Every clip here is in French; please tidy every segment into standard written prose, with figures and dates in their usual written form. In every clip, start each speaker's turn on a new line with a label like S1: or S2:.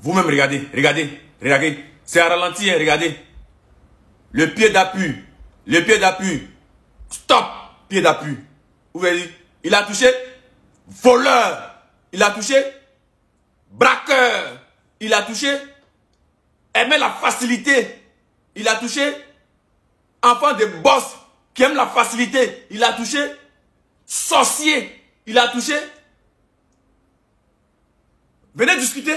S1: Vous-même, regardez, regardez, regardez. C'est à ralenti, hein, regardez. Le pied d'appui. Le pied d'appui. Stop. Pied d'appui. Vous voyez, il a touché voleur. Il a touché braqueur. Il a touché aimer la facilité. Il a touché enfant de boss qui aime la facilité. Il a touché sorcier. Il a touché. Venez discuter.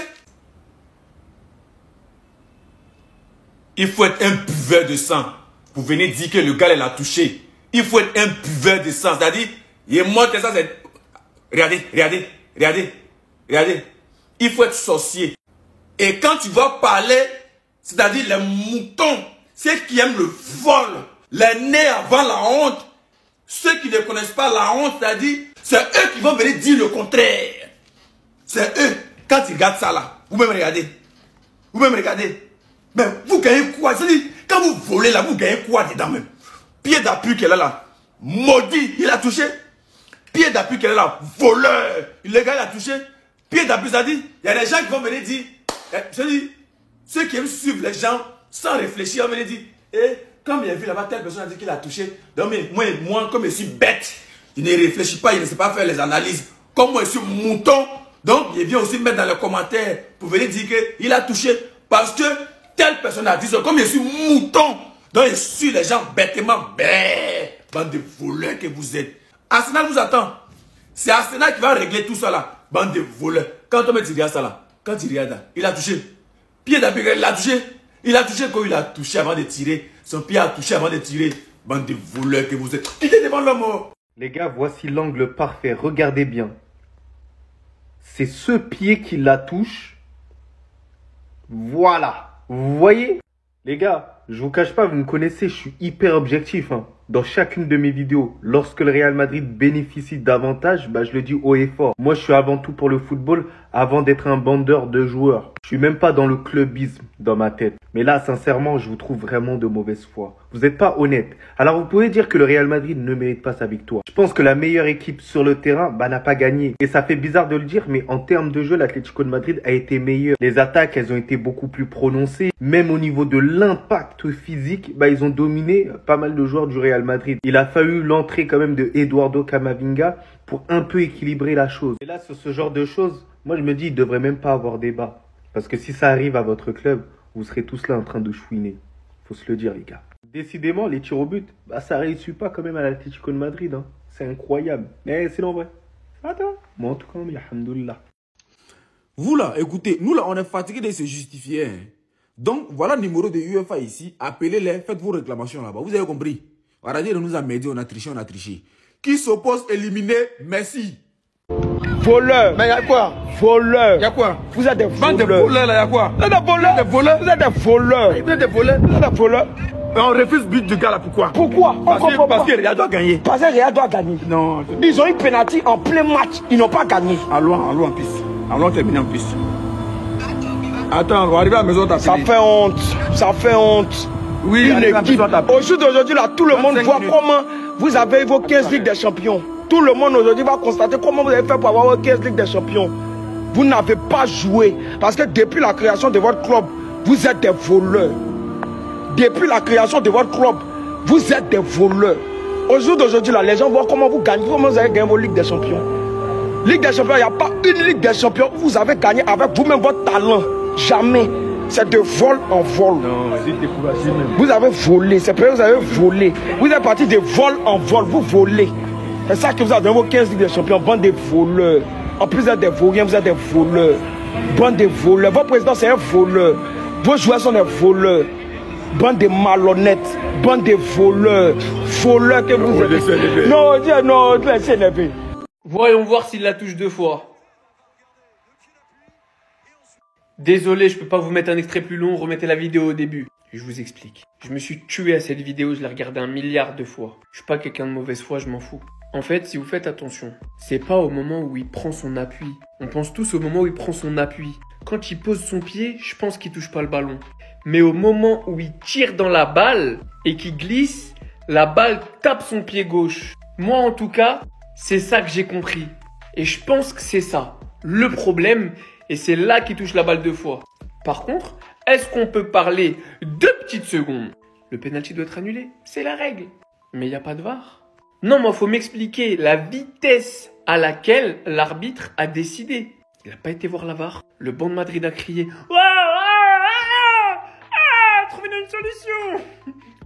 S1: Il faut être un buveur de sang pour venir dire que le gars l'a touché. Il faut être un buveur de sang. C'est-à-dire, il montre ça, c'est... Regardez, regardez, regardez, regardez. Il faut être sorcier. Et quand tu vas parler, c'est-à-dire les moutons, ceux qui aiment le vol, les nez avant la honte, ceux qui ne connaissent pas la honte, c'est-à-dire, c'est eux qui vont venir dire le contraire. C'est eux. Quand ils regardent ça là, vous-même regardez. Vous-même regardez. Mais vous gagnez quoi? C'est-à-dire, quand vous volez là, vous gagnez quoi dedans même? Pied d'appui qu'elle est là. Maudit, il a touché. Pied d'appui qu'elle est là. Voleur. Le gars il a touché. Pied d'appui, c'est-à-dire, il y a des gens qui vont venir dire, c'est-à-dire, ceux qui aiment suivre les gens sans réfléchir, vont venir dire, comme il a vu là-bas, telle personne a dit qu'il a touché. Donc, moi, comme je suis bête, je ne réfléchis pas, je ne sais pas faire les analyses. Comme moi, je suis mouton, donc, il vient aussi mettre dans les commentaires pour venir dire qu'il a touché parce que telle personne a dit ça. Comme je suis mouton, donc je suis les gens bêtement, bande de voleurs que vous êtes. Arsenal vous attend. C'est Arsenal qui va régler tout ça là. Bande de voleurs. Quand on me dit ça là, quand il regarde là, il a touché. Pied d'appui, il a touché. Il a touché quand il a touché avant de tirer. Son pied a touché avant de tirer. Bande de voleurs que vous êtes. Quittez devant l'homme.
S2: Les gars, voici l'angle parfait. Regardez bien. C'est ce pied qui la touche. Voilà. Vous voyez? Les gars, je vous cache pas, vous me connaissez, je suis hyper objectif. Dans chacune de mes vidéos, lorsque le Real Madrid bénéficie d'avantages, je le dis haut et fort. Moi, je suis avant tout pour le football, avant d'être un bandeur de joueurs. Je suis même pas dans le clubisme dans ma tête. Mais là, sincèrement, je vous trouve vraiment de mauvaise foi. Vous n'êtes pas honnête. Alors, vous pouvez dire que le Real Madrid ne mérite pas sa victoire. Je pense que la meilleure équipe sur le terrain n'a pas gagné. Et ça fait bizarre de le dire, mais en termes de jeu, l'Atlético de Madrid a été meilleur. Les attaques, elles ont été beaucoup plus prononcées. Même au niveau de l'impact physique, ils ont dominé pas mal de joueurs du Real Madrid. Il a fallu l'entrée quand même de Eduardo Camavinga pour un peu équilibrer la chose. Et là, sur ce genre de choses, moi je me dis, il ne devrait même pas avoir débat. Parce que si ça arrive à votre club, vous serez tous là en train de chouiner. Faut se le dire, les gars. Décidément, les tirs au but, ça ne réussit pas quand même à l'Atlético de Madrid. C'est incroyable. Mais c'est non vrai. Attends. Moi, en tout cas, alhamdoulilah.
S1: Vous là, écoutez, nous là, on est fatigués de se justifier. Donc, voilà le numéro de UEFA ici. Appelez-les, faites vos réclamations là-bas. Vous avez compris? On va dire, on nous a médié, on a triché, on a triché. Qui s'oppose, éliminer Messi.
S3: Voleur. Mais y'a quoi? Voleur.
S4: Y'a quoi?
S3: Vous êtes des voleurs.
S4: Bande de voleurs là, y'a quoi?
S3: Vous êtes des voleurs.
S4: Des voleurs.
S3: Vous êtes des voleurs.
S4: Vous êtes des voleurs.
S3: Vous êtes des voleurs.
S4: Mais on refuse le but du gars là, pourquoi?
S3: Pourquoi?
S4: Parce que Real doit gagner.
S3: Parce que Real doit gagner.
S4: Non.
S3: Ils ont eu penalty en plein match. Ils n'ont pas gagné.
S4: Allons en piste. Allons terminer en piste. Attends, on va arriver à la maison t'appeler.
S3: Ça fait honte. Ça fait honte.
S4: Oui,
S3: une équipe. Au jour d'aujourd'hui, là, tout le monde voit comment vous avez vos 15 Ligues des Champions. Tout le monde aujourd'hui va constater comment vous avez fait pour avoir vos 15 Ligues des Champions. Vous n'avez pas joué. Parce que depuis la création de votre club, vous êtes des voleurs. Depuis la création de votre club, vous êtes des voleurs. Au jour d'aujourd'hui, là, les gens voient comment vous gagnez, comment vous avez gagné vos Ligues des Champions. Ligue des Champions, il n'y a pas une Ligue des Champions où vous avez gagné avec vous-même votre talent. Jamais. C'est de vol en vol.
S4: Non, c'est découragé même.
S3: Vous avez volé. C'est parce que vous avez volé. Vous êtes parti de vol en vol. Vous volez. C'est ça que vous avez dans vos 15 Ligues des Champions. Bande de voleurs. En plus, vous êtes des vauriens, vous êtes des voleurs. Bande de voleurs. Votre président, c'est un voleur. Vos joueurs sont des voleurs. Bande de malhonnêtes. Bande de voleurs. Voleurs que vous êtes. Non, laissez lever.
S5: Voyons voir s'il la touche 2 fois. Désolé, je peux pas vous mettre un extrait plus long, remettez la vidéo au début. Je vous explique. Je me suis tué à cette vidéo, je l'ai regardée 1 milliard de fois. Je suis pas quelqu'un de mauvaise foi, je m'en fous. En fait, si vous faites attention, c'est pas au moment où il prend son appui. On pense tous au moment où il prend son appui. Quand il pose son pied, je pense qu'il touche pas le ballon. Mais au moment où il tire dans la balle et qu'il glisse, la balle tape son pied gauche. Moi en tout cas, c'est ça que j'ai compris. Et je pense que c'est ça le problème. Et c'est là qu'il touche la balle 2 fois. Par contre, est-ce qu'on peut parler 2 petites secondes? Le penalty doit être annulé, c'est la règle. Mais il n'y a pas de VAR. Non, mais il faut m'expliquer la vitesse à laquelle l'arbitre a décidé. Il n'a pas été voir la VAR. Le banc de Madrid a crié « Trouvez-nous une solution.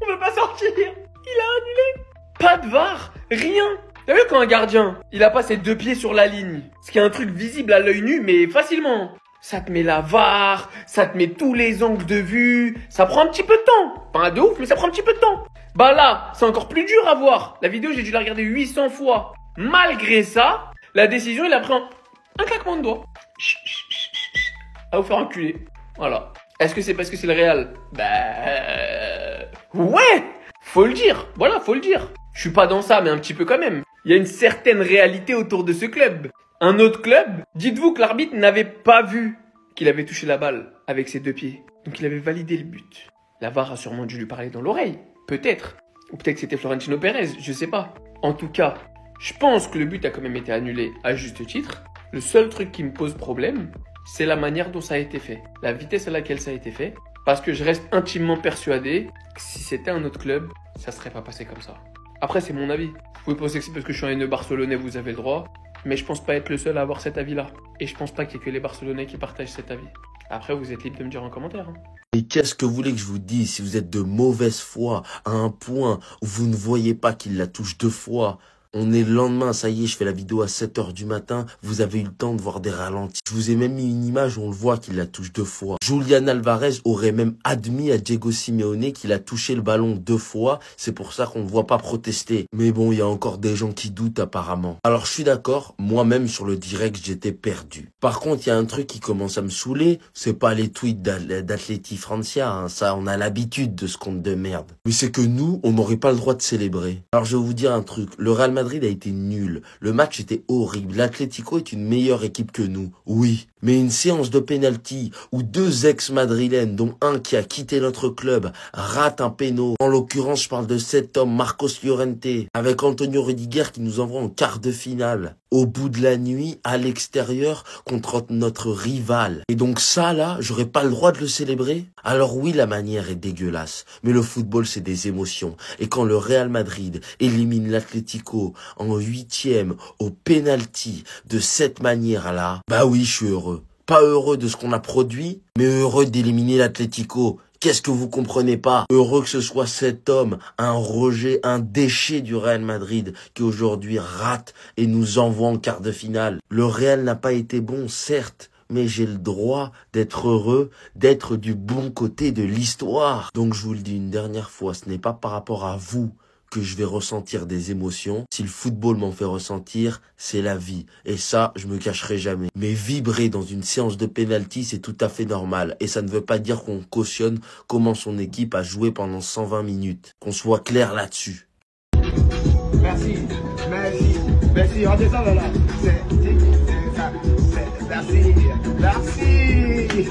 S5: On ne peut pas sortir. » Il a annulé. Pas de VAR, rien. T'as vu quand un gardien, il a pas ses 2 pieds sur la ligne, ce qui est un truc visible à l'œil nu, mais facilement. Ça te met la VAR, ça te met tous les angles de vue, ça prend un petit peu de temps. Pas de ouf, mais ça prend un petit peu de temps. Bah là, c'est encore plus dur à voir. La vidéo, j'ai dû la regarder 800 fois. Malgré ça, la décision, il a pris un claquement de doigts. À vous faire enculer. Voilà. Est-ce que c'est parce que c'est le Real? Ouais, faut le dire. Voilà, faut le dire. Je suis pas dans ça, mais un petit peu quand même. Il y a une certaine réalité autour de ce club. Un autre club, dites-vous que l'arbitre n'avait pas vu qu'il avait touché la balle avec ses 2 pieds. Donc il avait validé le but. La VAR a sûrement dû lui parler dans l'oreille. Peut-être. Ou peut-être que c'était Florentino Pérez, je sais pas. En tout cas, je pense que le but a quand même été annulé à juste titre. Le seul truc qui me pose problème, c'est la manière dont ça a été fait. La vitesse à laquelle ça a été fait. Parce que je reste intimement persuadé que si c'était un autre club, ça serait pas passé comme ça. Après, c'est mon avis. Vous pouvez penser que c'est parce que je suis un haineux barcelonais, vous avez le droit. Mais je pense pas être le seul à avoir cet avis-là. Et je pense pas qu'il y ait que les Barcelonais qui partagent cet avis. Après, vous êtes libre de me dire en commentaire. Hein.
S6: Et qu'est-ce que vous voulez que je vous dise si vous êtes de mauvaise foi à un point où vous ne voyez pas qu'il la touche 2 fois? On est le lendemain, ça y est, je fais la vidéo à 7h du matin, vous avez eu le temps de voir des ralentis. Je vous ai même mis une image où on le voit qu'il la touche 2 fois. Julian Alvarez aurait même admis à Diego Simeone qu'il a touché le ballon 2 fois, c'est pour ça qu'on ne voit pas protester. Mais bon, il y a encore des gens qui doutent apparemment. Alors je suis d'accord, moi-même sur le direct, j'étais perdu. Par contre, il y a un truc qui commence à me saouler, c'est pas les tweets d'Atleti Francia, hein. Ça, on a l'habitude de ce compte de merde. Mais c'est que nous, on n'aurait pas le droit de célébrer. Alors je vais vous dire un truc, le Real Madrid a été nul. Le match était horrible. L'Atlético est une meilleure équipe que nous. Oui. Mais une séance de pénalty où 2 ex-madrilènes, dont un qui a quitté notre club, rate un péno. En l'occurrence, je parle de cet homme, Marcos Llorente, avec Antonio Rudiger qui nous envoie en quart de finale. Au bout de la nuit, à l'extérieur, contre notre rival. Et donc ça, là, j'aurais pas le droit de le célébrer? Alors oui, la manière est dégueulasse. Mais le football, c'est des émotions. Et quand le Real Madrid élimine l'Atlético en 8e au penalty de cette manière-là, bah oui, je suis heureux. Pas heureux de ce qu'on a produit, mais heureux d'éliminer l'Atlético. Qu'est-ce que vous comprenez pas? Heureux que ce soit cet homme, un rejet, un déchet du Real Madrid, qui aujourd'hui rate et nous envoie en quart de finale. Le Real n'a pas été bon, certes, mais j'ai le droit d'être heureux, d'être du bon côté de l'histoire. Donc je vous le dis une dernière fois, ce n'est pas par rapport à vous que je vais ressentir des émotions. Si le football m'en fait ressentir, c'est la vie. Et ça, je me cacherai jamais. Mais vibrer dans une séance de penalty, c'est tout à fait normal. Et ça ne veut pas dire qu'on cautionne comment son équipe a joué pendant 120 minutes. Qu'on soit clair là-dessus.
S3: Merci, merci, merci. Redescends là. Merci, merci.